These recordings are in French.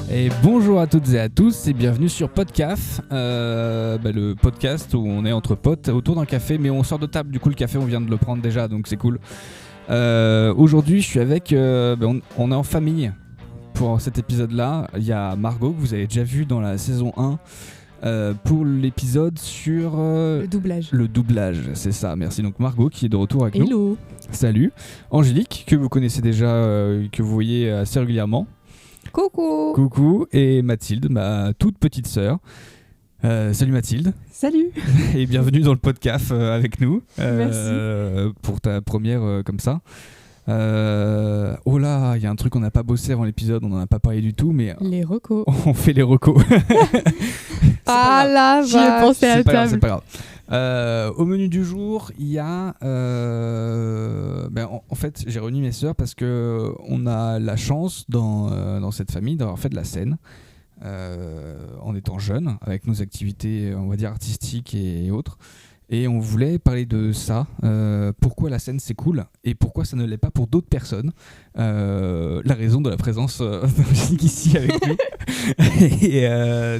Et bonjour à toutes et à tous et bienvenue sur Podcaf, le podcast où on est entre potes autour d'un café, mais on sort de table, du coup le café on vient de le prendre déjà donc c'est cool. Aujourd'hui je suis avec, on est en famille pour cet épisode là, il y a Margot que vous avez déjà vu dans la saison 1 pour l'épisode sur le doublage. Le doublage, c'est ça, merci. Donc Margot qui est de retour avec nous. Hello. Salut. Angélique que vous connaissez déjà, que vous voyez assez régulièrement. Coucou. Coucou. Et Mathilde, ma toute petite sœur. Salut Mathilde. Salut. Et bienvenue dans le podcast avec nous. Merci. Pour ta première comme ça. Oh là, il y a un truc qu'on n'a pas bossé avant l'épisode, on n'en a pas parlé du tout, mais les recos. On fait les recos. Ah là, j'y ai pensé à la table. C'est pas grave. Au menu du jour, il y a en fait j'ai réuni mes sœurs parce que on a la chance dans cette famille d'avoir fait de la scène en étant jeunes avec nos activités on va dire artistiques et autres, et on voulait parler de ça, pourquoi la scène c'est cool et pourquoi ça ne l'est pas pour d'autres personnes, la raison de la présence d'Angélique ici avec nous. Et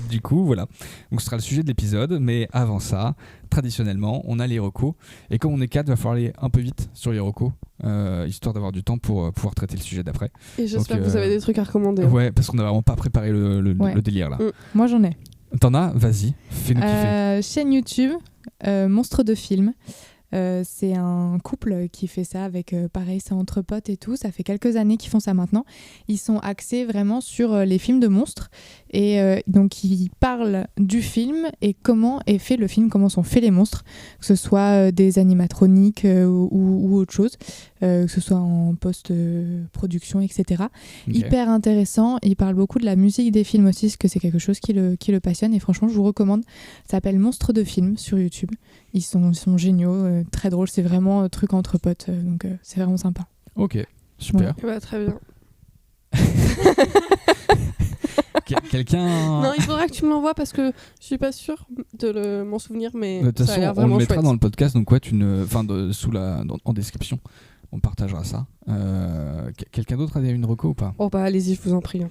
du coup voilà, donc ce sera le sujet de l'épisode, mais avant ça traditionnellement on a les recos, et comme on est 4 il va falloir aller un peu vite sur les recos, histoire d'avoir du temps pour pouvoir traiter le sujet d'après. Et j'espère que vous avez des trucs à recommander. Ouais, parce qu'on n'a vraiment pas préparé le délire là. Moi j'en ai. T'en as ? Vas-y, fais-nous kiffer. Chaîne YouTube, Monstre de film. C'est un couple qui fait ça avec, pareil, c'est entre potes et tout. Ça fait quelques années qu'ils font ça maintenant. Ils sont axés vraiment sur les films de monstres. Et donc, ils parlent du film et comment est fait le film, comment sont faits les monstres, que ce soit des animatroniques ou autre chose, que ce soit en post-production, etc. Okay. Hyper intéressant. Ils parlent beaucoup de la musique des films aussi, parce que c'est quelque chose qui le passionne. Et franchement, je vous recommande. Ça s'appelle Monstre de film sur YouTube. Ils sont géniaux, très drôles. C'est vraiment truc entre potes, donc c'est vraiment sympa. Ok, super. Ouais. Très bien. Quelqu'un... Non, il faudra que tu me l'envoies parce que je suis pas sûre de m'en souvenir, mais de toute ça a l'air façon, vraiment on le mettra chouette. dans le podcast, donc ouais, en description. On partagera ça. Quelqu'un d'autre a une reco ou pas ? Oh bah allez-y, je vous en prie.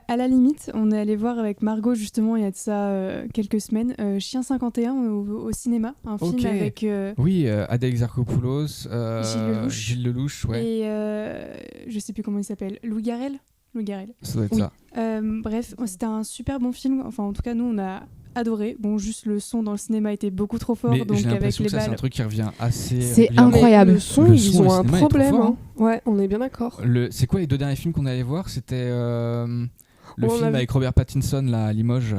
À la limite, on est allé voir avec Margot justement il y a de ça quelques semaines, Chien 51 au cinéma, un film avec... Oui, Adèle Exarchopoulos, Gilles Lelouch, ouais. Et je sais plus comment il s'appelle, Louis Garrel. Ça doit être ça. Bref, c'était un super bon film, enfin en tout cas nous on a adoré. Bon, juste le son dans le cinéma était beaucoup trop fort, mais donc j'ai l'impression avec que les balles. C'est un truc qui revient assez. C'est incroyable. Le son, ils ont un problème. Fort, hein. Ouais, on est bien d'accord. C'est quoi les 2 derniers films qu'on allait voir ? C'était le film avec Robert Pattinson là, à Limoges.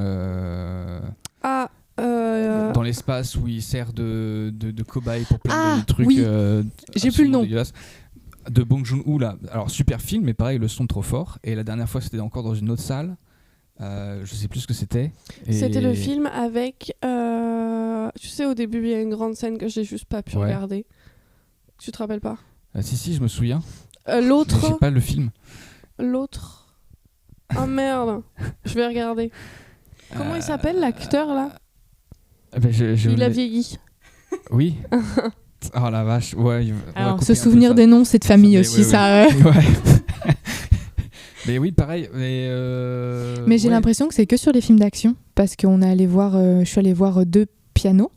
Dans l'espace où il sert de cobaye pour plein de trucs. Oui. J'ai plus le nom. De Bong Joon-ho là. Alors super film, mais pareil, le son trop fort. Et la dernière fois, c'était encore dans une autre salle. Je sais plus ce que c'était. C'était le film avec... tu sais, au début, il y a une grande scène que j'ai juste pas pu regarder. Tu te rappelles pas ? Si, je me souviens. L'autre... Mais je sais pas le film. L'autre... Ah merde, je vais regarder. Comment il s'appelle, l'acteur, là ? Il a vieilli. Oui. Oh la vache, ouais. Alors, se souvenir des noms, c'est de famille aussi, ça. Ouais. Mais oui, pareil. Mais j'ai l'impression que c'est que sur les films d'action, parce qu'on est allé voir, je suis allée voir 2 pianos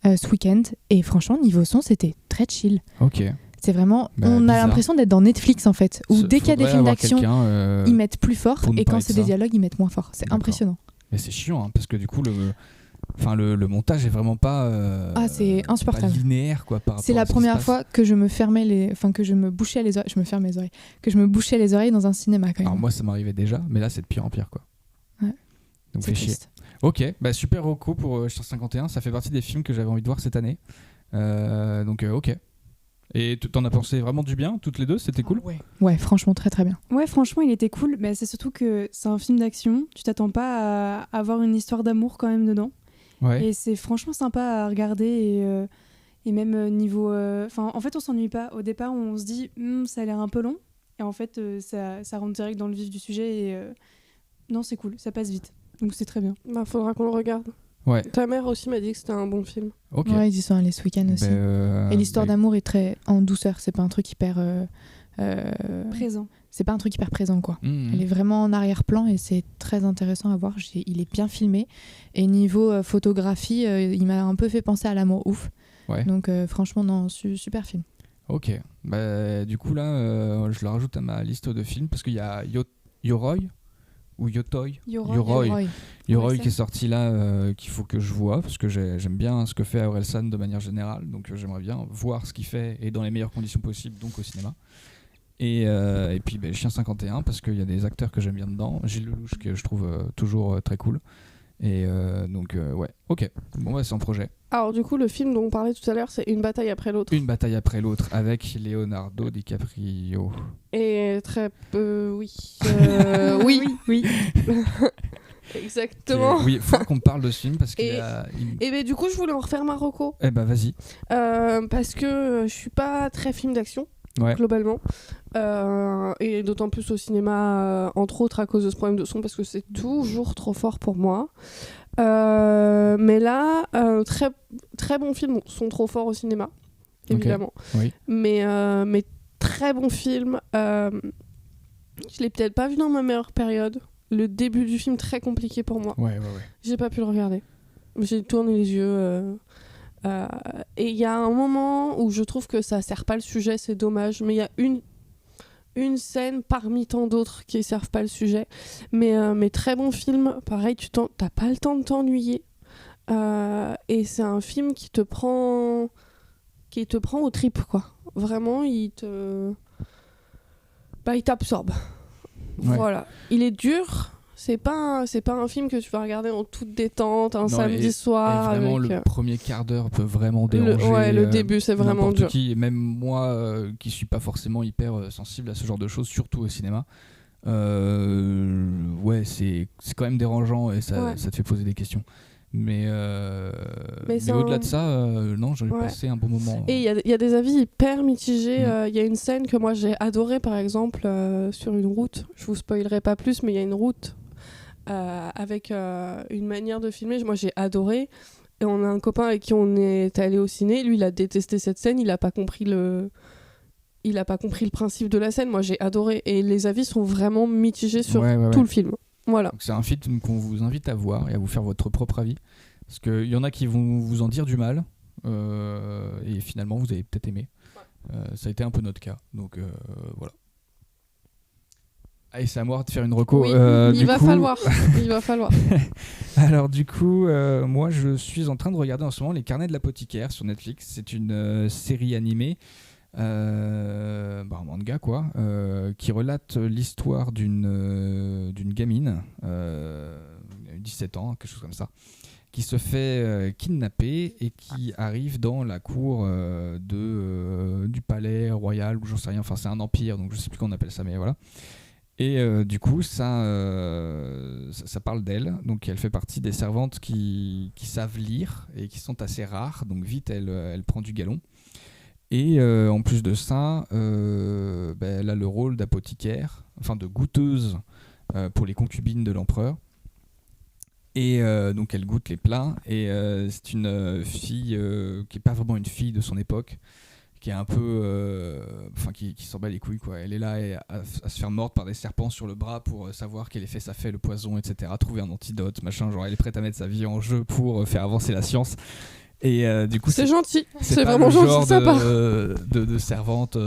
ce week-end, et franchement, niveau son, c'était très chill. Ok. C'est vraiment, on a l'impression d'être dans Netflix en fait, où dès qu'il y a des films d'action, ils mettent plus fort, et quand c'est des dialogues, ils mettent moins fort. C'est impressionnant. Mais c'est chiant, hein, parce que du coup, le montage est vraiment pas c'est insupportable. Pas linéaire quoi. C'est la première fois que je me fermais que je me bouchais les oreilles, que je me bouchais les oreilles dans un cinéma quand même. Alors moi ça m'arrivait déjà, mais là c'est de pire en pire quoi. Ouais. Donc c'est chier. Ok, super reco pour Chien 51, ça fait partie des films que j'avais envie de voir cette année. Ok. Et t'en as pensé vraiment du bien toutes les deux, c'était cool. Ouais, franchement très très bien. Ouais, franchement il était cool, mais c'est surtout que c'est un film d'action, tu t'attends pas à avoir une histoire d'amour quand même dedans. Ouais. Et c'est franchement sympa à regarder, et même niveau... en fait on s'ennuie pas. Au départ on se dit ça a l'air un peu long, et en fait ça rentre direct dans le vif du sujet, et non c'est cool, ça passe vite, donc c'est très bien. Faudra qu'on le regarde. Ouais. Ta mère aussi m'a dit que c'était un bon film. Okay. Ouais, ils y sont allés ce week-end aussi. Et l'histoire d'amour est très en douceur, c'est pas un truc hyper présent. c'est pas un truc hyper présent, quoi. Elle est vraiment en arrière-plan et c'est très intéressant à voir. Il est bien filmé et niveau photographie, il m'a un peu fait penser à L'amour ouf. Ouais. Donc franchement, non, super film. Ok, du coup là, je le rajoute à ma liste de films parce qu'il y a Yoroi ou Yotoy Yoroi qui est sorti là, qu'il faut que je vois parce que j'aime bien ce que fait Orelsan de manière générale, donc j'aimerais bien voir ce qu'il fait et dans les meilleures conditions possibles, donc au cinéma. Et puis Chien 51 parce qu'il y a des acteurs que j'aime bien dedans, Gilles Lelouch que je trouve toujours très cool. Et donc ouais, ok, bon c'est en projet. Alors du coup le film dont on parlait tout à l'heure, c'est Une bataille après l'autre. Une bataille après l'autre avec Leonardo DiCaprio. Et très peu, oui. Oui. Exactement. Oui, il faut qu'on parle de ce film parce qu'il Et ben du coup je voulais en refaire ma reco. Eh ben vas-y. Parce que je suis pas très film d'action. Ouais. Globalement et d'autant plus au cinéma entre autres à cause de ce problème de son parce que c'est toujours trop fort pour moi mais là très, très bons films sont trop forts au cinéma évidemment oui. mais très bons films je l'ai peut-être pas vu dans ma meilleure période, le début du film très compliqué pour moi. Ouais. J'ai pas pu le regarder, j'ai tourné les yeux et il y a un moment où je trouve que ça sert pas le sujet, c'est dommage, mais il y a une scène parmi tant d'autres qui servent pas le sujet, mais très bon film, pareil, t'as pas le temps de t'ennuyer et c'est un film qui te prend aux tripes, quoi. Vraiment, il t'absorbe. Ouais. Voilà, il est dur. C'est pas un film que tu vas regarder en toute détente un samedi soir. Et vraiment, avec, le premier quart d'heure peut vraiment déranger. Le début, c'est vraiment dur. Qui, même moi, qui suis pas forcément hyper sensible à ce genre de choses, surtout au cinéma, c'est quand même dérangeant et ça te fait poser des questions. Mais au-delà de ça, non, j'ai passé un bon moment. Et il y a des avis hyper mitigés. Il y a une scène que moi j'ai adorée, par exemple, sur une route. Je vous spoilerai pas plus, mais il y a une route avec une manière de filmer. Moi j'ai adoré. Et on a un copain avec qui on est allé au ciné. Lui, il a détesté cette scène. Il a pas compris le principe de la scène. Moi j'ai adoré. Et les avis sont vraiment mitigés sur tout le film. Voilà. Donc c'est un film qu'on vous invite à voir et à vous faire votre propre avis. Parce qu'il y en a qui vont vous en dire du mal et finalement vous avez peut-être aimé. Ça a été un peu notre cas. Donc voilà. Allez, c'est à moi de faire une reco. Oui, il va falloir. Alors du coup, moi je suis en train de regarder en ce moment Les Carnets de l'apothicaire sur Netflix. C'est une série animée. Un manga quoi, qui relate l'histoire d'une gamine 17 ans, quelque chose comme ça, qui se fait kidnapper et qui arrive dans la cour du palais royal ou j'en sais rien, enfin c'est un empire donc je sais plus comment on appelle ça mais voilà. Et du coup ça parle d'elle, donc elle fait partie des servantes qui savent lire et qui sont assez rares, donc vite elle prend du galon. Et en plus de ça, elle a le rôle d'apothicaire, enfin de goûteuse pour les concubines de l'empereur. Et donc elle goûte les plats. Et c'est une fille qui n'est pas vraiment une fille de son époque, qui est un peu, qui s'en bat les couilles quoi. Elle est là à se faire mordre par des serpents sur le bras pour savoir quel effet ça fait le poison, etc. Trouver un antidote, machin. Genre elle est prête à mettre sa vie en jeu pour faire avancer la science. Et du coup, c'est gentil, c'est vraiment gentil, sympa. De servante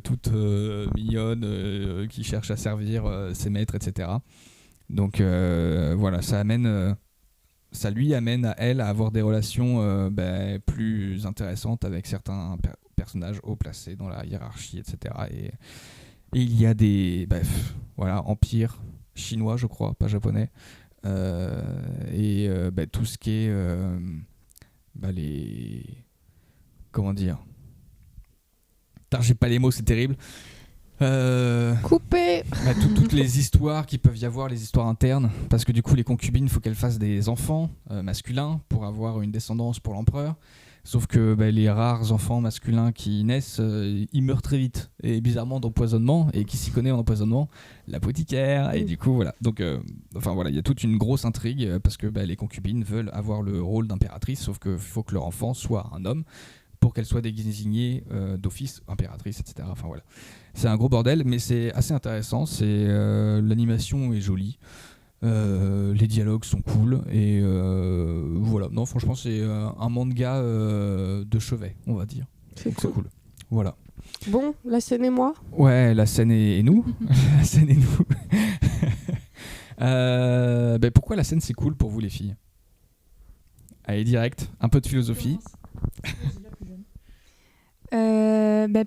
toute mignonne qui cherche à servir ses maîtres, etc. Donc voilà, ça lui amène à elle à avoir des relations plus intéressantes avec certains personnages haut placés dans la hiérarchie, etc. Et il y a des empires chinois, je crois, pas japonais, et tout ce qui est comment dire, j'ai pas les mots, c'est terrible. Coupé. Toutes les histoires qu'il peuvent y avoir, les histoires internes, parce que du coup les concubines, il faut qu'elles fassent des enfants masculins pour avoir une descendance pour l'empereur. Sauf que les rares enfants masculins qui naissent, ils meurent très vite. Et bizarrement d'empoisonnement. Et qui s'y connaît en empoisonnement? L'apothicaire. Et du coup, voilà. Donc, il y a toute une grosse intrigue parce que les concubines veulent avoir le rôle d'impératrice. Sauf qu'il faut que leur enfant soit un homme pour qu'elle soit désignée d'office impératrice, etc. Enfin voilà, c'est un gros bordel, mais c'est assez intéressant. L'animation est jolie, les dialogues sont cool et voilà. Non, franchement, c'est un manga de chevet, on va dire. C'est C'est cool. Voilà. Bon, la scène et moi. Ouais, la scène et nous. La scène et nous. Pourquoi la scène c'est cool pour vous les filles? Allez, direct, un peu de philosophie.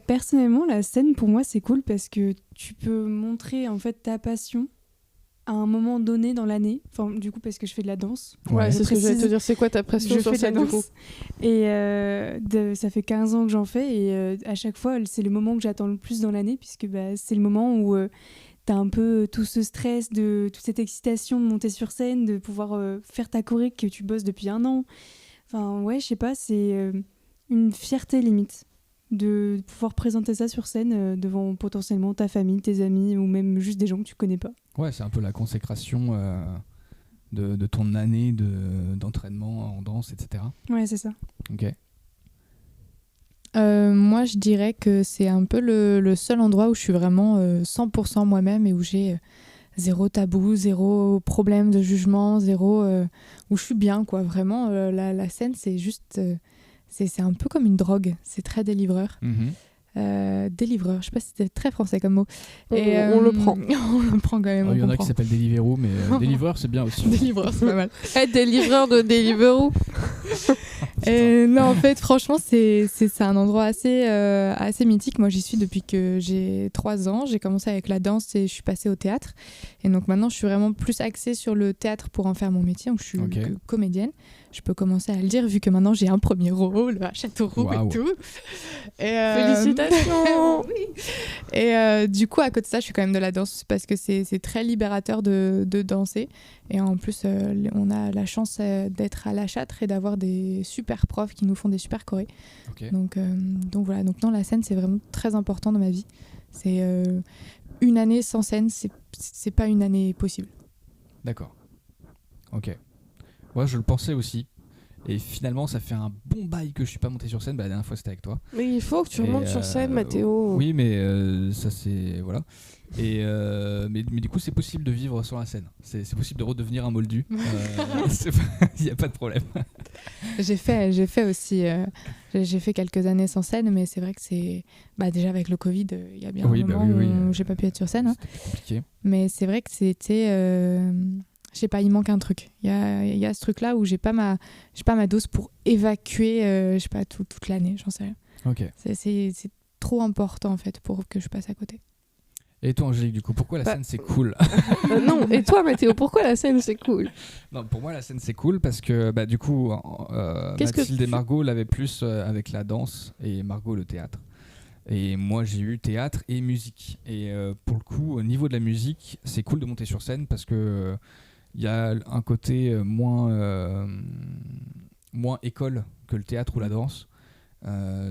Personnellement, la scène pour moi c'est cool parce que tu peux montrer en fait ta passion à un moment donné dans l'année. Enfin, du coup, parce que je fais de la danse. Ouais, c'est ce que j'allais te précise. dire. C'est quoi ta pression Je sur fais de la scène du coup? danse. Et ça fait 15 ans que j'en fais. Et à chaque fois, c'est le moment que j'attends le plus dans l'année, puisque c'est le moment où t'as un peu tout ce stress, toute cette excitation de monter sur scène, de pouvoir faire ta choré que tu bosses depuis 1 an. Enfin, ouais, je sais pas, c'est une fierté limite de pouvoir présenter ça sur scène devant potentiellement ta famille, tes amis, ou même juste des gens que tu connais pas. Ouais, c'est un peu la consécration de ton année d'entraînement en danse, etc. Ouais, c'est ça. Ok. Moi, je dirais que c'est un peu le seul endroit où je suis vraiment 100% moi-même et où j'ai zéro tabou, zéro problème de jugement, où je suis bien, quoi. Vraiment, la scène, c'est juste... c'est un peu comme une drogue. C'est très délivreur. Délivreur, je sais pas si c'était très français comme mot. On le prend. On le prend quand même. Il y en a comprend. qui s'appellent Deliveroo, mais Delivreur c'est bien aussi. Délivreur, c'est pas mal. Être des livreurs de Deliveroo. Non, en fait, franchement, c'est un endroit assez mythique. Moi, j'y suis depuis que j'ai 3 ans. J'ai commencé avec la danse et je suis passée au théâtre. Et donc maintenant, je suis vraiment plus axée sur le théâtre pour en faire mon métier. Donc, je suis comédienne. Je peux commencer à le dire vu que maintenant, j'ai un premier rôle à Châteauroux et tout. Félicitations. Oui. Et du coup, à côté de ça, je fais quand même de la danse parce que c'est très libérateur de danser. Et en plus, on a la chance d'être à La Châtre et d'avoir des super profs qui nous font des super chorés. Okay. Donc voilà. Donc non, la scène, c'est vraiment très important dans ma vie. C'est une année sans scène, c'est pas une année possible. D'accord. Ok. Ouais, je le pensais aussi. Et finalement, ça fait un bon bail que je suis pas monté sur scène. La dernière fois, c'était avec toi. Mais il faut que tu remontes sur scène, Mathéo. Oui, mais ça, c'est... Voilà. Et, mais du coup, c'est possible de vivre sur la scène. C'est possible de redevenir un moldu. Il n'y a pas de problème. J'ai fait aussi... j'ai fait quelques années sans scène, mais c'est vrai que c'est... déjà avec le Covid, il y a bien un moment où j'ai pas pu être sur scène. C'était compliqué. Mais c'est vrai que c'était... je sais pas, il manque un truc. Il y a ce truc-là où j'ai pas ma dose pour évacuer, je sais pas, toute l'année, j'en sais rien. Ok. C'est trop important, en fait, pour que je passe à côté. Et toi, Angélique, du coup, pourquoi la scène, c'est cool? Non, et toi, Mathéo, pourquoi la scène, c'est cool? Non, pour moi, la scène, c'est cool parce que, du coup, Mathilde et Margot l'avaient plus avec la danse et Margot le théâtre. Et moi, j'ai eu théâtre et musique. Et pour le coup, au niveau de la musique, c'est cool de monter sur scène parce que il y a un côté moins école que le théâtre ou la danse.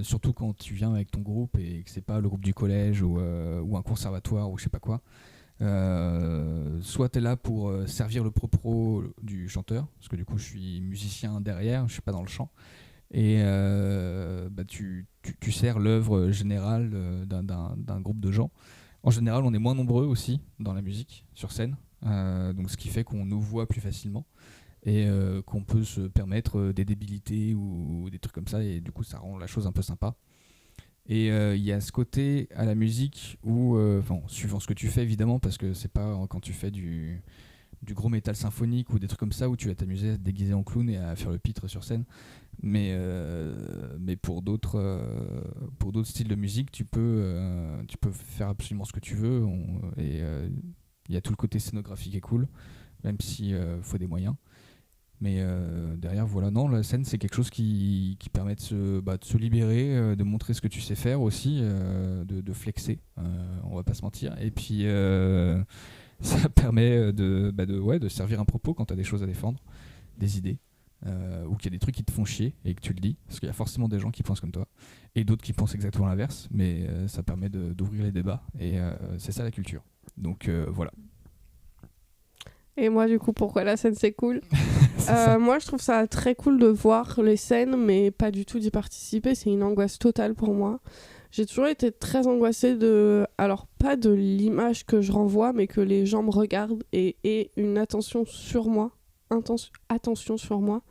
Surtout quand tu viens avec ton groupe et que c'est pas le groupe du collège ou un conservatoire ou je sais pas quoi. Soit tu es là pour servir le propos du chanteur, parce que du coup je suis musicien derrière, je suis pas dans le chant, et tu sers l'œuvre générale d'un groupe de gens. En général, on est moins nombreux aussi dans la musique sur scène, donc ce qui fait qu'on nous voit plus facilement et qu'on peut se permettre des débilités ou des trucs comme ça, et du coup ça rend la chose un peu sympa. Et il y a ce côté à la musique où, suivant ce que tu fais évidemment, parce que c'est pas quand tu fais du gros métal symphonique ou des trucs comme ça où tu vas t'amuser à te déguiser en clown et à faire le pitre sur scène, mais pour d'autres styles de musique tu peux faire absolument ce que tu veux, et il y a tout le côté scénographique qui est cool, même si faut des moyens. Mais derrière, voilà, non, la scène, c'est quelque chose qui permet de se libérer, de montrer ce que tu sais faire aussi, de flexer, on va pas se mentir. Et puis, ça permet de servir un propos quand tu as des choses à défendre, des idées, ou qu'il y a des trucs qui te font chier et que tu le dis, parce qu'il y a forcément des gens qui pensent comme toi, et d'autres qui pensent exactement l'inverse, mais ça permet d'ouvrir les débats, et c'est ça la culture. Donc voilà. Et moi, du coup, pourquoi la scène, c'est cool? Ça. Moi, je trouve ça très cool de voir les scènes, mais pas du tout d'y participer. C'est une angoisse totale pour moi. J'ai toujours été très angoissée alors pas de l'image que je renvoie, mais que les gens me regardent et aient une attention sur moi. Attention sur moi.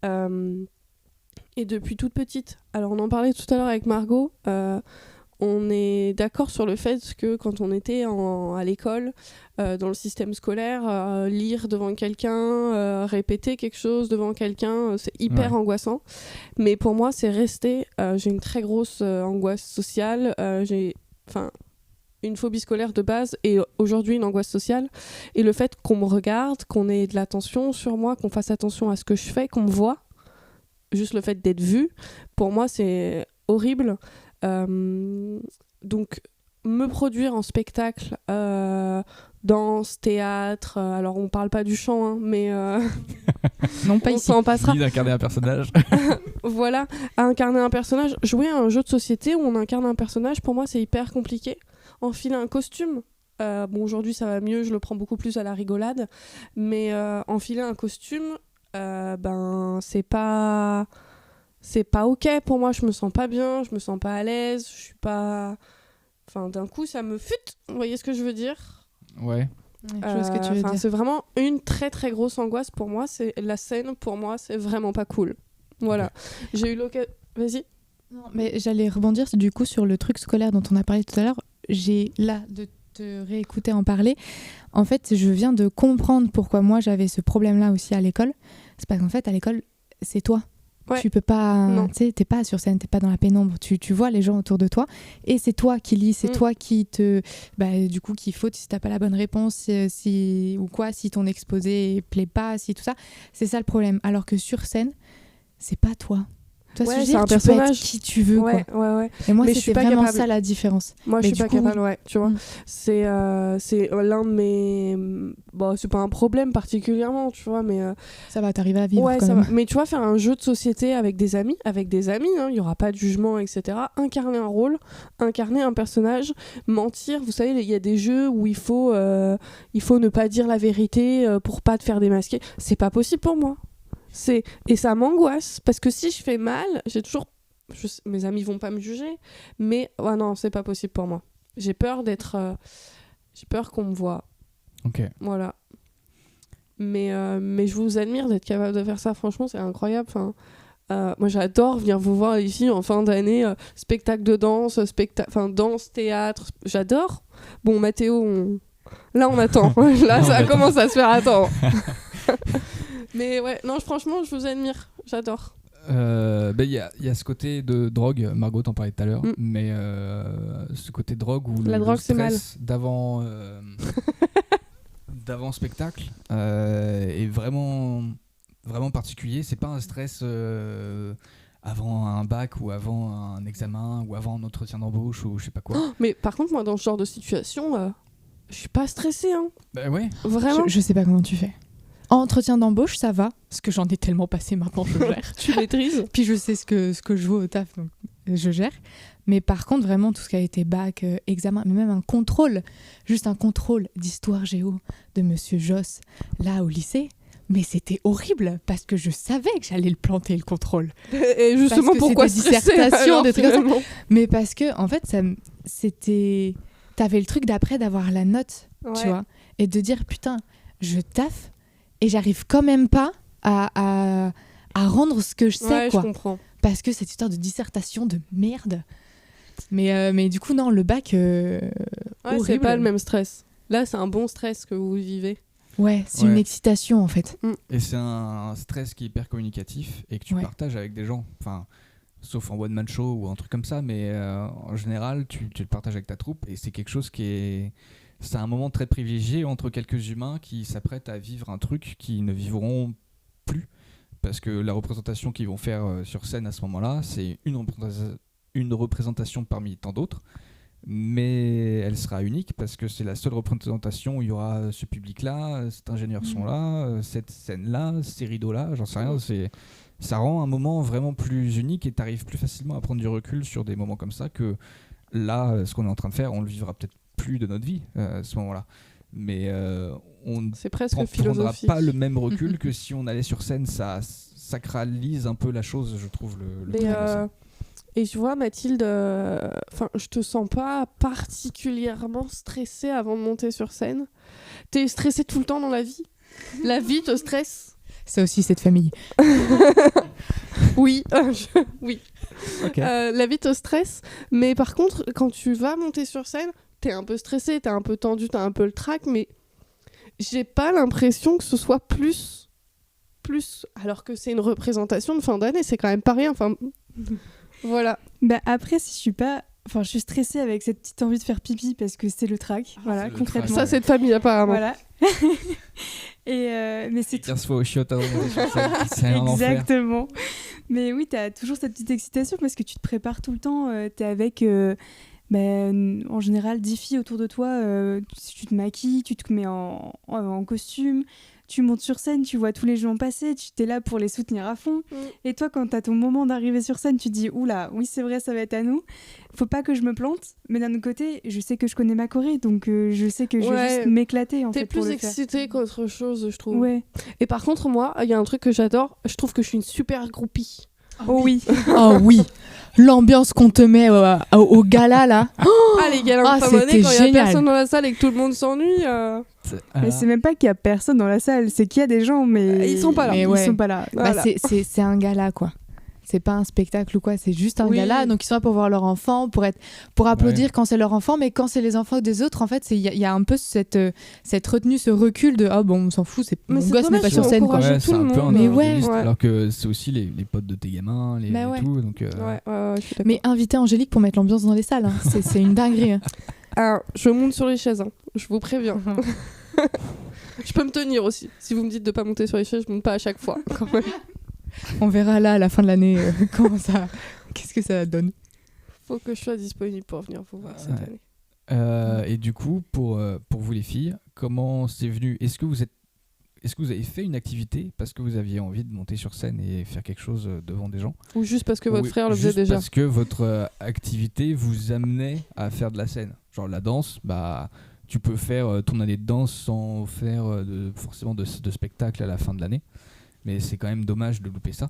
Et depuis toute petite. Alors, on en parlait tout à l'heure avec Margot. On est d'accord sur le fait que quand on était à l'école, dans le système scolaire, lire devant quelqu'un, répéter quelque chose devant quelqu'un, c'est hyper angoissant. Mais pour moi, c'est resté. J'ai une très grosse angoisse sociale. J'ai une phobie scolaire de base et aujourd'hui une angoisse sociale. Et le fait qu'on me regarde, qu'on ait de l'attention sur moi, qu'on fasse attention à ce que je fais, qu'on me voit, juste le fait d'être vu, pour moi, c'est horrible. Donc me produire en spectacle, danse, théâtre, alors on parle pas du chant, hein, mais Non, pas on ici. s'en passera. Ni d'incarner un personnage. Voilà, incarner un personnage, jouer à un jeu de société où on incarne un personnage, pour moi c'est hyper compliqué. Enfiler un costume, bon aujourd'hui ça va mieux, je le prends beaucoup plus à la rigolade, mais enfiler un costume, c'est pas ok pour moi, je me sens pas bien, je me sens pas à l'aise, je suis pas... Enfin, d'un coup, ça me fute, vous voyez ce que je veux dire? Ouais. Je vois ce que tu veux dire. C'est vraiment une très très grosse angoisse pour moi, c'est la scène, pour moi, c'est vraiment pas cool. Voilà. J'ai eu l'occasion... Vas-y. Non, mais j'allais rebondir du coup sur le truc scolaire dont on a parlé tout à l'heure. J'ai là de te réécouter en parler. En fait, je viens de comprendre pourquoi moi j'avais ce problème-là aussi à l'école. C'est parce qu'en fait, à l'école, c'est toi. Ouais. Tu peux pas, tu sais, t'es pas sur scène, t'es pas dans la pénombre, tu vois les gens autour de toi et c'est toi qui lis, c'est toi qui te, du coup, qui faute si t'as pas la bonne réponse, si ton exposé plaît pas, si tout ça, c'est ça le problème. Alors que sur scène, c'est pas toi. Toi, Ouais, ce que je veux c'est dire, un tu peux personnage. être qui tu veux, Ouais. Et moi, Mais je suis c'était pas vraiment capable. ça la différence. Moi, Mais je suis du pas coup, capable, ouais, tu vois. Mm. C'est l'un de mes... Bon, c'est pas un problème particulièrement, tu vois, mais... Ça va, t'arriver à vivre Ouais, quand ça même. va. Mais tu vois, faire un jeu de société avec des amis, hein, il y aura pas de jugement, etc. Incarner un rôle, incarner un personnage, mentir. Vous savez, il y a des jeux où il faut ne pas dire la vérité pour pas te faire démasquer. C'est pas possible pour moi. Et ça m'angoisse, parce que si je fais mal, mes amis vont pas me juger, mais non, c'est pas possible pour moi. J'ai peur qu'on me voit. Ok. Voilà. Mais je vous admire d'être capable de faire ça, franchement, c'est incroyable. Moi, j'adore venir vous voir ici en fin d'année, spectacle de danse, danse, théâtre, j'adore. Bon, Mathéo, là, on attend. Là, ça commence à se faire attendre. Mais ouais, non, franchement, je vous admire, j'adore. Il y a ce côté de drogue, Margot t'en parlait tout à l'heure, mais ce côté drogue où la le drogue, c'est mal. stress d'avant spectacle est vraiment, vraiment particulier. C'est pas un stress avant un bac ou avant un examen ou avant un entretien d'embauche ou je sais pas quoi. Mais par contre, moi, dans ce genre de situation, je suis pas stressée, hein. Bah ouais. Vraiment. Je sais pas comment tu fais. Entretien d'embauche, ça va, parce que j'en ai tellement passé maintenant, je gère. Tu maîtrises. Puis je sais ce que je vaux au taf, donc je gère. Mais par contre, vraiment, tout ce qui a été bac, examen, mais même un contrôle, juste un contrôle d'histoire géo de Monsieur Joss, là au lycée, mais c'était horrible, parce que je savais que j'allais le planter, le contrôle. Et justement, pourquoi des stresser, dissertations, alors, des trucs comme ça. finalement. Mais parce que, en fait, c'était... T'avais le truc d'après d'avoir la note, tu vois, et de dire, putain, je taffe, et j'arrive quand même pas à rendre ce que je sais, quoi. Je comprends. Parce que cette histoire de dissertation de merde. Mais du coup, non, le bac, horrible. C'est pas le même stress. Là, c'est un bon stress que vous vivez. Ouais, c'est une excitation, en fait. Et c'est un stress qui est hyper communicatif et que tu partages avec des gens. Enfin, sauf en one-man show ou un truc comme ça, mais en général, tu le partages avec ta troupe et c'est quelque chose qui est... C'est un moment très privilégié entre quelques humains qui s'apprêtent à vivre un truc qu'ils ne vivront plus. Parce que la représentation qu'ils vont faire sur scène à ce moment-là, c'est une représentation parmi tant d'autres. Mais elle sera unique parce que c'est la seule représentation où il y aura ce public-là, cet ingénieur son-là, cette scène-là, ces rideaux-là, j'en sais rien. Ça rend un moment vraiment plus unique et tu arrives plus facilement à prendre du recul sur des moments comme ça que là, ce qu'on est en train de faire, on le vivra peut-être plus de notre vie à ce moment-là. mais on ne C'est presque prendra philosophique. pas le même recul que si on allait sur scène. Ça sacralise un peu la chose, je trouve. Le Mais, truc de ça. et je vois, Mathilde, je te sens pas particulièrement stressée avant de monter sur scène. T'es stressée tout le temps dans la vie? La vie te stresse? C'est aussi cette famille. Oui, oui. Ok. La vie te stresse, mais par contre, quand tu vas monter sur scène, t'es un peu stressé, t'es un peu tendu, t'as un peu le trac, mais j'ai pas l'impression que ce soit plus, alors que c'est une représentation de fin d'année, c'est quand même pas rien. Enfin, voilà. Bah après, si je suis pas... Enfin, je suis stressée avec cette petite envie de faire pipi parce que c'est le trac. Voilà, c'est le concrètement. trac. Ça, c'est de famille apparemment. Voilà. Et mais c'est 15 fois au chiottes avant de monter sur scène, c'est un enfer. exactement. Mais oui, t'as toujours cette petite excitation parce que tu te prépares tout le temps. T'es avec, en général, 10 filles autour de toi. Tu te maquilles, tu te mets en costume. Tu montes sur scène, tu vois tous les gens passer, tu t'es là pour les soutenir à fond. Et toi, quand t'as ton moment d'arriver sur scène, tu te dis oula, oui, c'est vrai, ça va être à nous. Faut pas que je me plante. Mais d'un autre côté, je sais que je connais ma choré, donc je sais que je vais juste m'éclater en T'es fait. pour plus le faire. excitée qu'autre chose, je trouve. Ouais. Et par contre, moi, il y a un truc que j'adore, je trouve que je suis une super groupie. Oh oui. Oh oui, l'ambiance qu'on te met au gala là. Ah, les gars, Ah, quand il c'était y a génial. personne dans la salle et que tout le monde s'ennuie. Mais c'est même pas qu'il y a personne dans la salle, c'est qu'il y a des gens, mais Ils sont pas là. Mais Ils ouais. sont pas là. Bah, Voilà. c'est un gala quoi. C'est pas un spectacle ou quoi, c'est juste un Oui. gala. Donc ils sont là pour voir leur enfant, pour applaudir quand c'est leur enfant, mais quand c'est les enfants des autres, en fait, il y a un peu cette retenue, ce recul de ah bon, on s'en fout, Mais mon c'est gosse n'est dommage, pas sur on scène quoi. encourage Ouais, tout c'est le un peu monde. Mais individualiste, ouais. alors que c'est aussi les potes de tes gamins, Bah et ouais. tout. Donc, Ouais, je suis d'accord. Mais inviter Angélique pour mettre l'ambiance dans les salles, hein. C'est une dinguerie. Hein. Alors, je monte sur les chaises, hein. Je vous préviens. Je peux me tenir aussi. Si vous me dites de pas monter sur les chaises, je monte pas à chaque fois. Quand même. On verra là à la fin de l'année qu'est-ce que ça donne. Faut que je sois disponible pour venir vous voir cette Ouais. année. Et du coup, pour vous les filles, comment c'est venu? Est-ce que vous avez fait une activité parce que vous aviez envie de monter sur scène et faire quelque chose devant des gens? Ou juste parce que Ou votre frère le faisait juste déjà. parce que votre activité vous amenait à faire de la scène? Genre la danse, bah tu peux faire ton année de danse sans faire forcément de spectacle à la fin de l'année. Mais c'est quand même dommage de louper ça.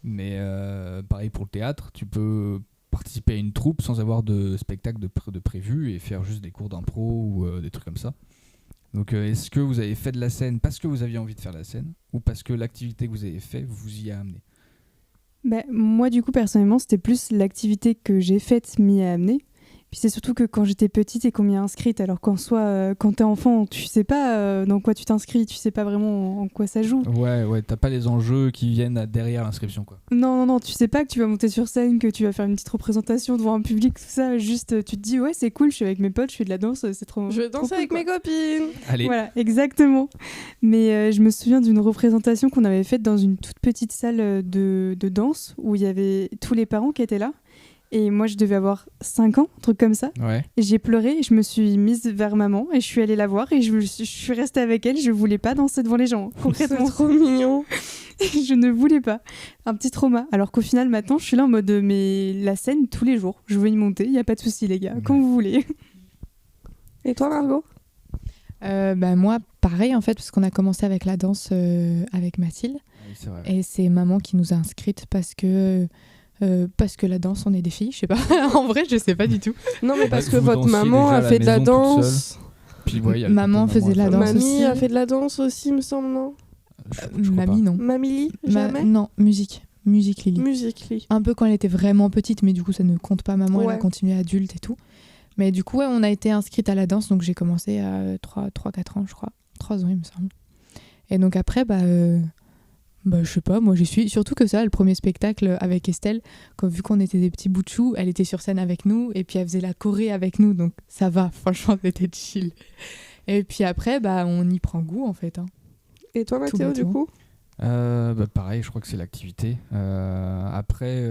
Mais pareil pour le théâtre, tu peux participer à une troupe sans avoir de spectacle de prévu et faire juste des cours d'impro ou des trucs comme ça. Donc est-ce que vous avez fait de la scène parce que vous aviez envie de faire de la scène ou parce que l'activité que vous avez fait vous y a amené? Bah, moi, du coup, personnellement, c'était plus l'activité que j'ai faite m'y a amené. Puis c'est surtout que quand j'étais petite et qu'on m'y a inscrite, alors qu'en soi, quand t'es enfant, tu sais pas dans quoi tu t'inscris, tu sais pas vraiment en quoi ça joue. Ouais, t'as pas les enjeux qui viennent derrière l'inscription, quoi. Non, tu sais pas que tu vas monter sur scène, que tu vas faire une petite représentation devant un public, tout ça. Juste, tu te dis, ouais, c'est cool, je suis avec mes potes, je fais de la danse, c'est trop. Je vais trop danser cool, avec quoi. mes copines. Allez, Voilà, exactement. Mais je me souviens d'une représentation qu'on avait faite dans une toute petite salle de danse où il y avait tous les parents qui étaient là. Et moi, je devais avoir 5 ans, un truc comme ça. ouais. Et j'ai pleuré et je me suis mise vers maman et je suis allée la voir et je suis restée avec elle. Je voulais pas danser devant les gens, C'est concrètement. trop mignon. Je ne voulais pas. Un petit trauma. Alors qu'au final, maintenant, je suis là en mode mais la scène tous les jours. Je veux y monter, il n'y a pas de souci, les gars, quand vous voulez. Et toi, Margot? Moi, pareil en fait, parce qu'on a commencé avec la danse avec Mathilde. Oui, c'est vrai. Et c'est maman qui nous a inscrites parce que la danse, on est des filles, je sais pas. En vrai, je sais pas du tout. Non, mais parce que Vous votre dansiez maman déjà à a la fait de la maison toute danse. Puis, ouais, il y a le Maman côté faisait de la à danse faire. Mamie aussi. a fait de la danse aussi, me semble, non? Je crois Mamie, pas. non. Mamie, jamais? Non, musique, Lily. Musique.ly. Un peu quand elle était vraiment petite, mais du coup, ça ne compte pas. Maman, elle Ouais. a continué adulte et tout. Mais du coup, ouais, on a été inscrite à la danse, donc j'ai commencé à 3-4 ans, je crois. 3 ans, il me semble. Et donc après, je sais pas, moi j'y suis. Surtout que ça, le premier spectacle avec Estelle, vu qu'on était des petits bouts de chou, elle était sur scène avec nous et puis elle faisait la choré avec nous, donc ça va, franchement, c'était chill. Et puis après, on y prend goût en fait. Hein. Et toi, Tout Mathéo, du bêtement. coup? Pareil, je crois que c'est l'activité. Après,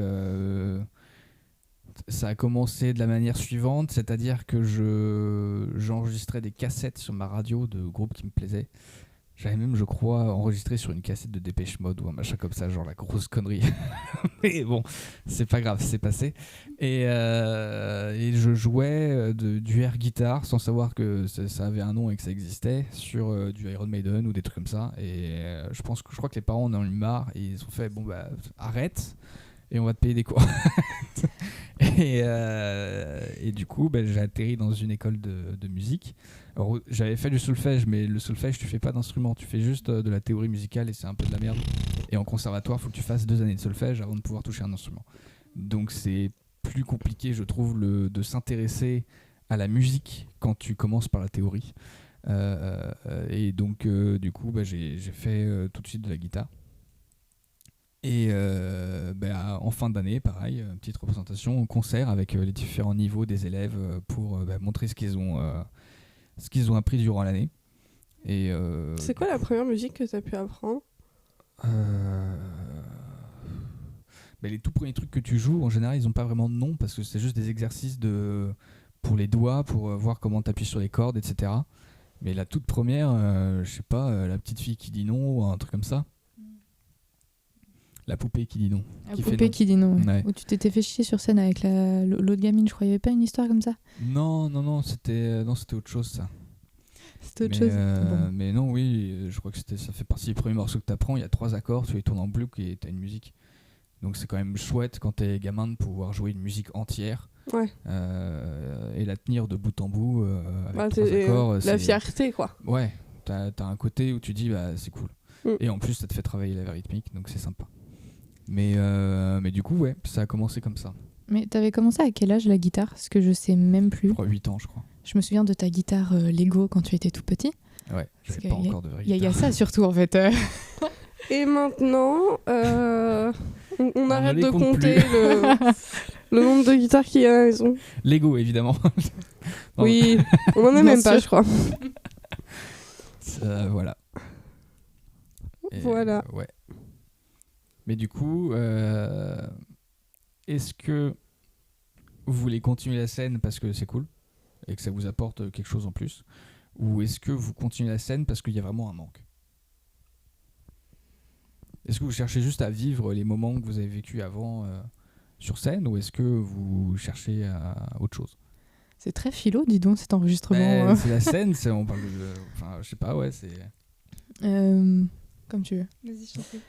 ça a commencé de la manière suivante, c'est-à-dire que j'enregistrais des cassettes sur ma radio de groupes qui me plaisaient. J'avais même, je crois, enregistré sur une cassette de Dépêche Mode ou un machin comme ça, genre la grosse connerie. Mais bon, c'est pas grave, c'est passé. Et je jouais du air guitar sans savoir que ça avait un nom et que ça existait sur du Iron Maiden ou des trucs comme ça. Et je crois que les parents en ont eu marre et ils ont fait bon bah arrête et on va te payer des cours. Et du coup, j'ai atterri dans une école de musique. Alors, j'avais fait du solfège, mais le solfège, tu fais pas d'instrument, tu fais juste de la théorie musicale et c'est un peu de la merde. Et en conservatoire, il faut que tu fasses 2 années de solfège avant de pouvoir toucher un instrument. Donc c'est plus compliqué, je trouve, de s'intéresser à la musique quand tu commences par la théorie. Et donc, du coup, j'ai fait tout de suite de la guitare. Et en fin d'année, pareil, petite représentation, concert avec les différents niveaux des élèves pour montrer ce qu'ils ont appris durant l'année. Et, C'est quoi la première musique que tu as pu apprendre ? Les tout premiers trucs que tu joues, en général, ils n'ont pas vraiment de nom parce que c'est juste des exercices pour les doigts, pour voir comment tu appuies sur les cordes, etc. Mais la toute première, je sais pas, la petite fille qui dit non ou un truc comme ça. La poupée qui dit non. La poupée qui dit non. Ouais. Où tu t'étais fait chier sur scène avec l'autre gamine, je crois. Il n'y avait pas une histoire comme ça ? Non, c'était autre chose, ça. C'était autre chose. Bon. Mais non, oui, je crois que ça fait partie des premiers morceaux que tu apprends. Il y a 3 accords, tu les tournes en boucle et tu as une musique. Donc c'est quand même chouette quand tu es gamin de pouvoir jouer une musique entière. Ouais. Et la tenir de bout en bout avec 3 accords. La fierté, quoi. Ouais, tu as un côté où tu dis c'est cool. Et en plus, ça te fait travailler la rythmique, donc c'est sympa. Mais du coup, ouais, ça a commencé comme ça. Mais t'avais commencé à quel âge la guitare ? Parce que je sais même plus. Je crois 8 ans, je crois. Je me souviens de ta guitare Lego quand tu étais tout petit. Ouais, j'avais pas encore de vraie guitare. Il y a ça surtout, en fait. Et maintenant, on arrête de compter le nombre de guitares qu'il y a à la maison. Lego, évidemment. Oui, on en a même pas, je crois. Voilà. Voilà. Ouais. Mais du coup, est-ce que vous voulez continuer la scène parce que c'est cool et que ça vous apporte quelque chose en plus, ou est-ce que vous continuez la scène parce qu'il y a vraiment un manque ? Est-ce que vous cherchez juste à vivre les moments que vous avez vécus avant sur scène, ou est-ce que vous cherchez à autre chose ? C'est très philo, dis donc, cet enregistrement. C'est la scène, on parle de... Enfin, je sais pas, ouais, c'est... Comme tu veux. Vas-y, je t'en prie.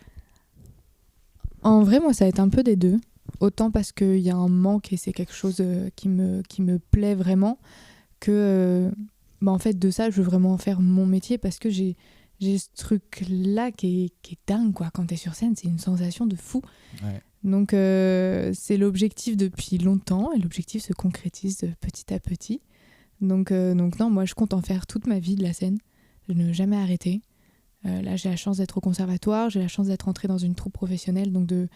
En vrai, moi, ça va être un peu des deux. Autant parce qu'il y a un manque et c'est quelque chose qui me plaît vraiment, que en fait, de ça, je veux vraiment en faire mon métier, parce que j'ai ce truc-là qui est dingue, quoi. Quand t'es sur scène, c'est une sensation de fou. Ouais. Donc, c'est l'objectif depuis longtemps, et l'objectif se concrétise petit à petit. Donc non, moi, je compte en faire toute ma vie de la scène, de ne jamais arrêter. Là, j'ai la chance d'être au conservatoire, j'ai la chance d'être entrée dans une troupe professionnelle, donc de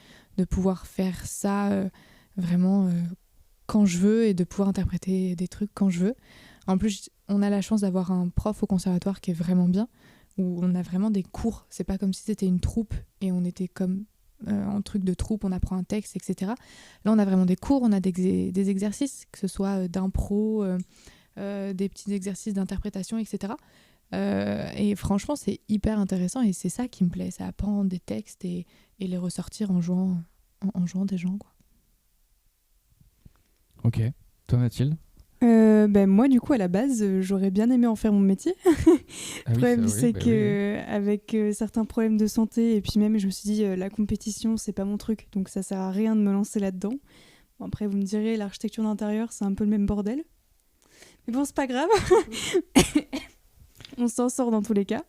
pouvoir faire ça vraiment quand je veux, et de pouvoir interpréter des trucs quand je veux. En plus, on a la chance d'avoir un prof au conservatoire qui est vraiment bien, où on a vraiment des cours. C'est pas comme si c'était une troupe et on était comme en truc de troupe, on apprend un texte, etc. Là, on a vraiment des cours, on a des exercices, que ce soit d'impro, des petits exercices d'interprétation, etc. Et franchement, c'est hyper intéressant, et c'est ça qui me plaît, ça apprendre des textes et les ressortir en jouant des gens, quoi. Ok. Toi, Mathilde ? Moi, du coup, à la base, j'aurais bien aimé en faire mon métier. Le problème, c'est que avec certains problèmes de santé, et puis même, je me suis dit, la compétition, c'est pas mon truc, donc ça sert à rien de me lancer là-dedans. Bon, après, vous me direz, l'architecture d'intérieur, c'est un peu le même bordel. Mais bon, c'est pas grave. On s'en sort dans tous les cas.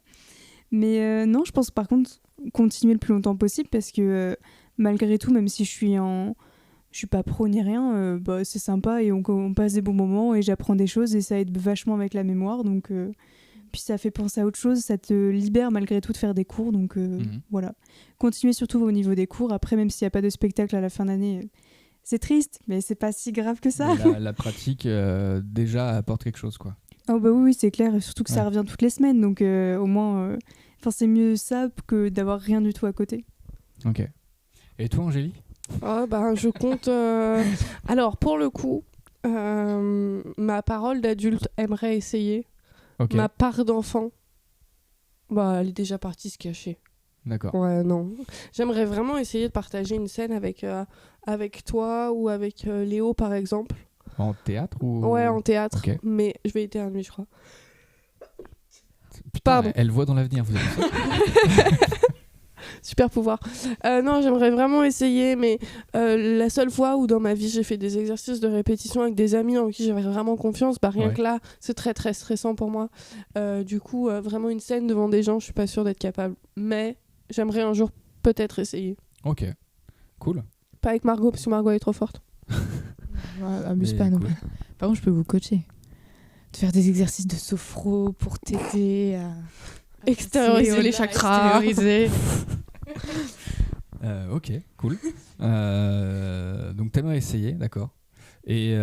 Mais non, je pense par contre continuer le plus longtemps possible, parce que malgré tout, même si je suis pas pro ni rien, c'est sympa, et on passe des bons moments, et j'apprends des choses, et ça aide vachement avec la mémoire. Donc, puis ça fait penser à autre chose, ça te libère malgré tout de faire des cours. Donc voilà. Continuer surtout au niveau des cours. Après, même s'il n'y a pas de spectacle à la fin d'année, c'est triste, mais c'est pas si grave que ça. La pratique déjà apporte quelque chose, quoi. Oh bah oui, c'est clair, et surtout que ça revient toutes les semaines, donc au moins, c'est mieux ça que d'avoir rien du tout à côté. Ok. Et toi, Angélie ? Je compte... Alors, pour le coup, ma parole d'adulte aimerait essayer. Okay. Ma part d'enfant Bah, elle est déjà partie se cacher. D'accord. Ouais, non. J'aimerais vraiment essayer de partager une scène avec toi ou avec Léo, par exemple. En théâtre ou... Ouais, en théâtre. Ok. Mais je vais éternuer, je crois. Putain, Pardon. elle voit dans l'avenir, vous avez vu ça? Super pouvoir. Non, j'aimerais vraiment essayer, mais la seule fois où dans ma vie j'ai fait des exercices de répétition avec des amis en qui j'avais vraiment confiance, bah rien Ouais. que là, c'est très très stressant pour moi. Du coup, vraiment une scène devant des gens, je suis pas sûre d'être capable. Mais j'aimerais un jour peut-être essayer. Ok, cool. Pas avec Margot, parce que Margot est trop forte. Ouais, abuse Mais pas non cool. plus. Par contre, je peux vous coacher. De faire des exercices de sophro pour t'aider à Extérioriser les chakras. extérioriser. Ok, cool. Donc t'aimerais essayer, d'accord. Et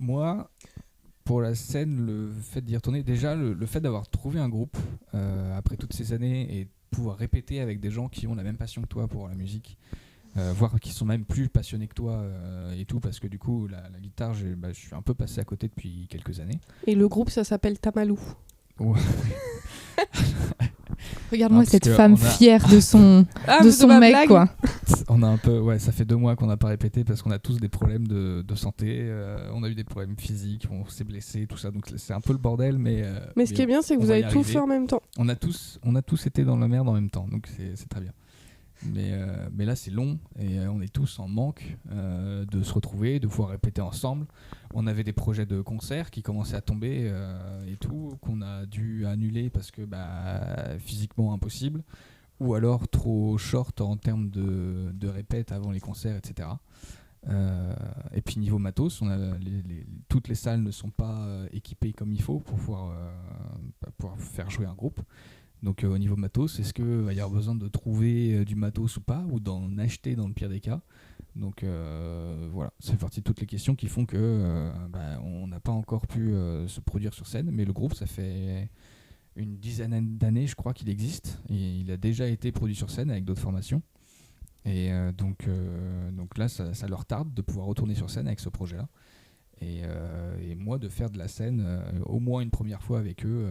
moi, pour la scène, le fait d'y retourner, déjà le fait d'avoir trouvé un groupe après toutes ces années et de pouvoir répéter avec des gens qui ont la même passion que toi pour la musique, voire qui sont même plus passionnés que toi et tout, parce que du coup la guitare, je suis un peu passé à côté depuis quelques années. Et le groupe, ça s'appelle Tamalou. Ouais. Regarde-moi parce cette que femme on a- fière de son, Ah, de c'est son ma mec, blague. quoi. On a un peu, ouais, ça fait 2 mois qu'on n'a pas répété parce qu'on a tous des problèmes de santé. On a eu des problèmes physiques, on s'est blessé, tout ça. Donc c'est un peu le bordel, mais. Mais ce qui est bien, c'est que on vous va y avez tout arriver. fait en même temps. On a tous été dans la merde en même temps, donc c'est très bien. Mais là c'est long et on est tous en manque de se retrouver, de pouvoir répéter ensemble. On avait des projets de concerts qui commençaient à tomber et tout, qu'on a dû annuler parce que physiquement impossible, ou alors trop short en termes de répètes avant les concerts, etc. Et puis niveau matos, toutes les salles ne sont pas équipées comme il faut pour pouvoir faire jouer un groupe. Donc au niveau matos, est-ce qu'il va y avoir besoin de trouver du matos ou pas, ou d'en acheter dans le pire des cas? Donc voilà, ça fait partie de toutes les questions qui font que on n'a pas encore pu se produire sur scène, mais le groupe, ça fait une dizaine d'années, je crois qu'il existe, et il a déjà été produit sur scène avec d'autres formations. Et donc là, ça leur tarde de pouvoir retourner sur scène avec ce projet-là. Et moi de faire de la scène au moins une première fois avec eux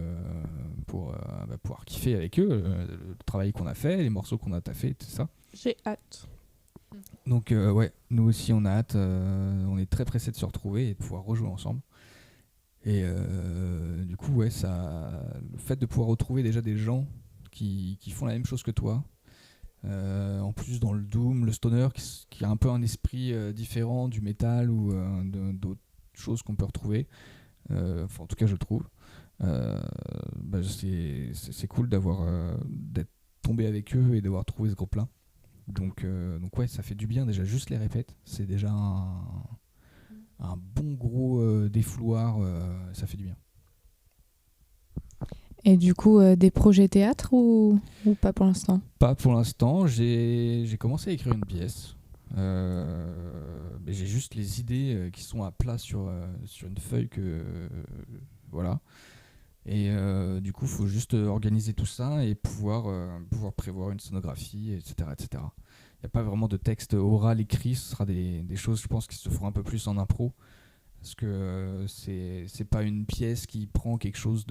pour pouvoir kiffer avec eux le travail qu'on a fait, les morceaux qu'on a taffés, tout ça. J'ai hâte. Donc ouais, nous aussi on a hâte, on est très pressés de se retrouver et de pouvoir rejouer ensemble. Et du coup ouais, le fait de pouvoir retrouver déjà des gens qui font la même chose que toi, en plus dans le doom, le stoner qui a un peu un esprit différent du métal ou d'autres choses qu'on peut retrouver, en tout cas je le trouve, c'est cool d'être tombé avec eux et d'avoir trouvé ce groupe là, donc ouais, ça fait du bien déjà, juste les répètes, c'est déjà un bon gros défouloir, ça fait du bien. Et du coup, des projets théâtre ou pas pour l'instant? Pas pour l'instant, j'ai commencé à écrire une pièce. Mais j'ai juste les idées qui sont à plat sur une feuille voilà. Et du coup, il faut juste organiser tout ça et pouvoir prévoir une scénographie, etc. etc. Il n'y a pas vraiment de texte oral écrit, ce sera des choses, je pense, qui se feront un peu plus en impro. Parce que c'est pas une pièce qui prend quelque chose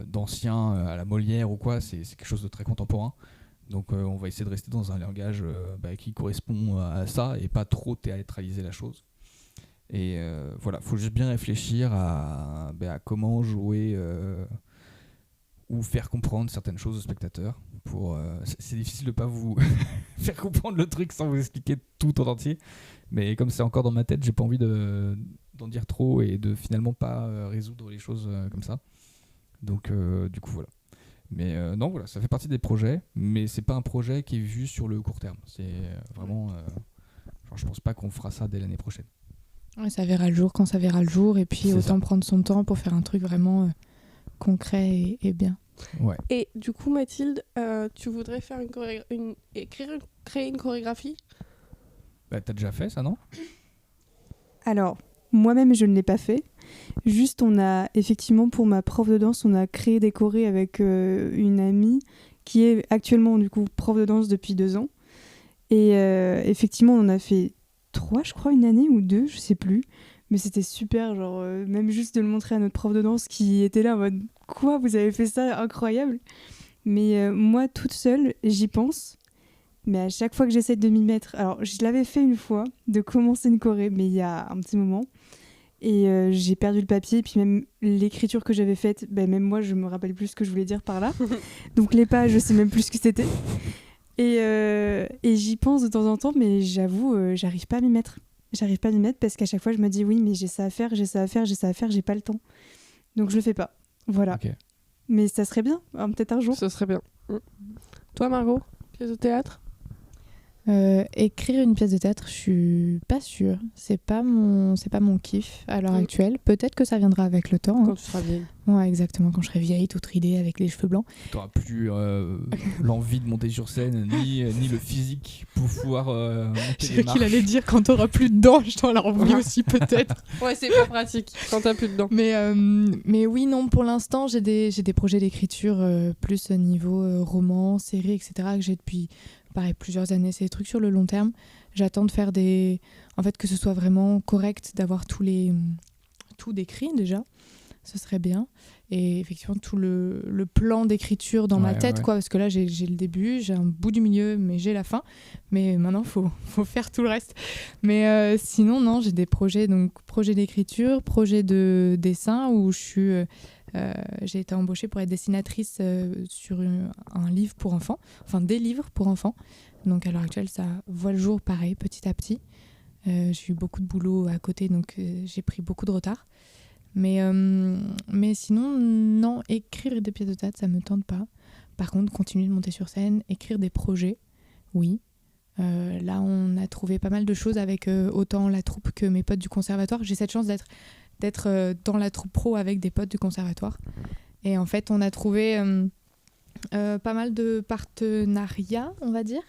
d'ancien à la Molière ou quoi, c'est quelque chose de très contemporain. Donc on va essayer de rester dans un langage qui correspond à ça et pas trop théâtraliser la chose. Et voilà, faut juste bien réfléchir à comment jouer ou faire comprendre certaines choses aux spectateurs. C'est difficile de pas vous faire comprendre le truc sans vous expliquer tout en entier. Mais comme c'est encore dans ma tête, j'ai pas envie d'en dire trop et de finalement pas résoudre les choses comme ça. Donc du coup voilà. Mais non, voilà, ça fait partie des projets, mais c'est pas un projet qui est vu sur le court terme. C'est vraiment, je pense pas qu'on fera ça dès l'année prochaine. Ouais, ça verra le jour quand ça verra le jour, et puis C'est autant ça. prendre son temps pour faire un truc vraiment concret et bien. Ouais. Et du coup, Mathilde, tu voudrais faire créer une chorégraphie? T'as déjà fait ça, non? Alors, moi-même, je ne l'ai pas fait. Juste, on a, effectivement, pour ma prof de danse, on a créé des chorés avec une amie qui est actuellement, du coup, prof de danse depuis 2 ans. Et effectivement, on en a fait 3, je crois, une année ou 2, je sais plus. Mais c'était super, genre, même juste de le montrer à notre prof de danse qui était là en mode « Quoi, vous avez fait ça? Incroyable !» Mais moi, toute seule, j'y pense. Mais à chaque fois que j'essaie de m'y mettre... Alors, je l'avais fait une fois, de commencer une choré, mais il y a un petit moment. Et j'ai perdu le papier, puis même l'écriture que j'avais faite, même moi, je me rappelle plus ce que je voulais dire par là. Donc les pages, je sais même plus ce que c'était. Et j'y pense de temps en temps, mais j'avoue, j'arrive pas à m'y mettre. J'arrive pas à m'y mettre parce qu'à chaque fois, je me dis oui, mais j'ai ça à faire, j'ai pas le temps. Donc je le fais pas. Voilà. Ok. Mais ça serait bien, peut-être un jour. Ce serait bien. Toi, Margot, pièce de théâtre? Écrire une pièce de théâtre, je suis pas sûre. C'est pas mon kiff à l'heure actuelle. Peut-être que ça viendra avec le temps. Quand tu seras vieille. Ouais, exactement. Quand je serai vieille, toute ridée, avec les cheveux blancs. T'auras plus l'envie de monter sur scène, ni le physique pour pouvoir monter Je les sais qu'il marches. allait dire quand t'auras plus de dents, je t'en ai envie aussi peut-être. Ouais, c'est pas pratique quand t'as plus de dents. Mais oui, non, pour l'instant, j'ai des projets d'écriture plus au niveau roman, série, etc. que j'ai depuis plusieurs années. C'est des trucs sur le long terme. J'attends de faire en fait, que ce soit vraiment correct, d'avoir tout décrit déjà. Ce serait bien. Et effectivement, tout le plan d'écriture dans ma tête, quoi, parce que là, j'ai le début, j'ai un bout du milieu, mais j'ai la fin. Mais maintenant, faut faire tout le reste. Mais sinon, non, j'ai des projets, donc projet d'écriture, projet de dessin, où j'ai été embauchée pour être dessinatrice sur un livre pour enfants, enfin des livres pour enfants. Donc à l'heure actuelle, ça voit le jour pareil, petit à petit. J'ai eu beaucoup de boulot à côté, donc j'ai pris beaucoup de retard. Mais sinon, non, écrire des pièces de théâtre, ça me tente pas. Par contre, continuer de monter sur scène, écrire des projets, oui. Là, on a trouvé pas mal de choses avec autant la troupe que mes potes du conservatoire. J'ai cette chance d'être dans la troupe pro avec des potes du conservatoire. Et en fait, on a trouvé pas mal de partenariats, on va dire,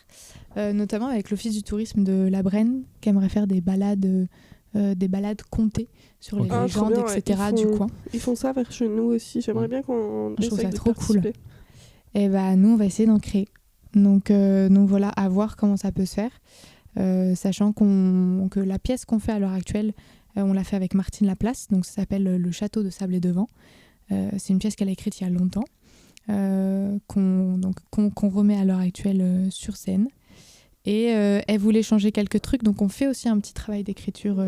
notamment avec l'Office du tourisme de la Brenne, qui aimerait faire des balades contées sur les légendes, bien, etc. du coin. Ils font ça vers chez nous aussi. J'aimerais bien qu'on Je trouve essaye ça de trop cool. participer. Et nous, on va essayer d'en créer. Donc voilà, à voir comment ça peut se faire. Sachant que la pièce qu'on fait à l'heure actuelle, on l'a fait avec Martine Laplace, donc ça s'appelle Le Château de Sable et de Vent. C'est une pièce qu'elle a écrite il y a longtemps, qu'on remet à l'heure actuelle sur scène. Et elle voulait changer quelques trucs, donc on fait aussi un petit travail d'écriture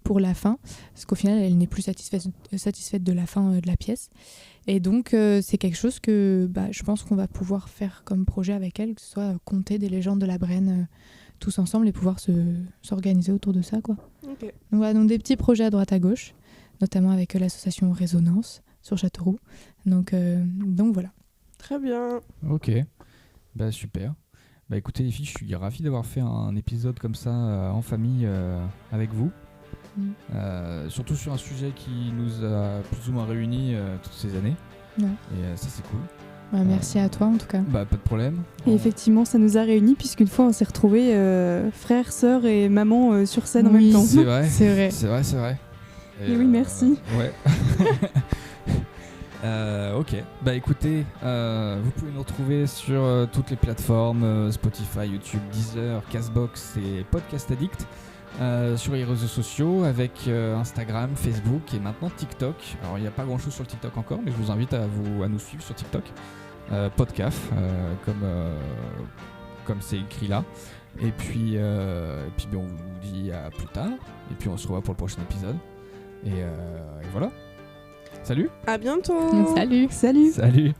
pour la fin, parce qu'au final, elle n'est plus satisfaite de la fin de la pièce. Et donc, c'est quelque chose que je pense qu'on va pouvoir faire comme projet avec elle, que ce soit conter des légendes de la Brenne tous ensemble et pouvoir s'organiser autour de ça, quoi. Okay. Donc voilà, donc des petits projets à droite à gauche, notamment avec l'association Résonance sur Châteauroux. Donc voilà. Très bien. Ok, super. Écoutez les filles, je suis ravi d'avoir fait un épisode comme ça en famille avec vous. Surtout sur un sujet qui nous a plus ou moins réunis toutes ces années. Ouais. Et ça c'est cool. Merci à toi en tout cas. Pas de problème. Et effectivement, ça nous a réunis puisqu'une fois on s'est retrouvés frères, sœurs et maman sur scène en même temps. C'est vrai. C'est vrai. Et oui, merci. Ouais. Ok, écoutez, vous pouvez nous retrouver sur toutes les plateformes Spotify, YouTube, Deezer, Castbox et Podcast Addict, sur les réseaux sociaux avec Instagram, Facebook et maintenant TikTok. Alors il n'y a pas grand chose sur le TikTok encore, mais je vous invite à nous suivre sur TikTok, Podcaf, comme c'est écrit là. Et puis on vous dit à plus tard, et puis on se revoit pour le prochain épisode. Et voilà. Salut. À bientôt. Salut. Salut. Salut.